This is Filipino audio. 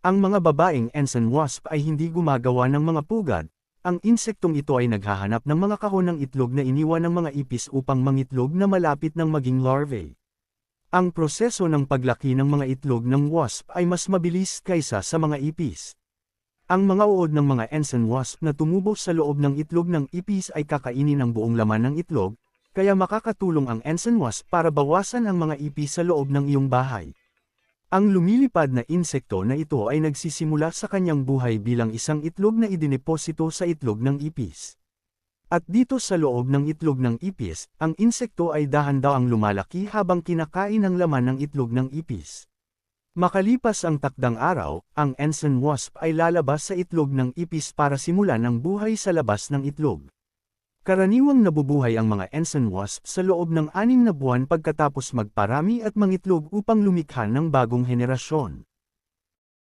Ang mga babaeng ensign wasp ay hindi gumagawa ng mga pugad. Ang insektong ito ay naghahanap ng mga kahon ng itlog na iniwan ng mga ipis upang mangitlog na malapit ng maging larvae. Ang proseso ng paglaki ng mga itlog ng wasp ay mas mabilis kaysa sa mga ipis. Ang mga uod ng mga ensign wasp na tumubo sa loob ng itlog ng ipis ay kakainin ang buong laman ng itlog, kaya makakatulong ang ensign wasp para bawasan ang mga ipis sa loob ng iyong bahay. Ang lumilipad na insekto na ito ay nagsisimula sa kanyang buhay bilang isang itlog na idineposito sa itlog ng ipis. At dito sa loob ng itlog ng ipis, ang insekto ay dahan-dahang lumalaki habang kinakain ang laman ng itlog ng ipis. Makalipas ang takdang araw, ang ensign wasp ay lalabas sa itlog ng ipis para simulan ang buhay sa labas ng itlog. Karaniwang nabubuhay ang mga ensign wasp sa loob ng 6 na buwan pagkatapos magparami at mangitlog upang lumikha ng bagong henerasyon.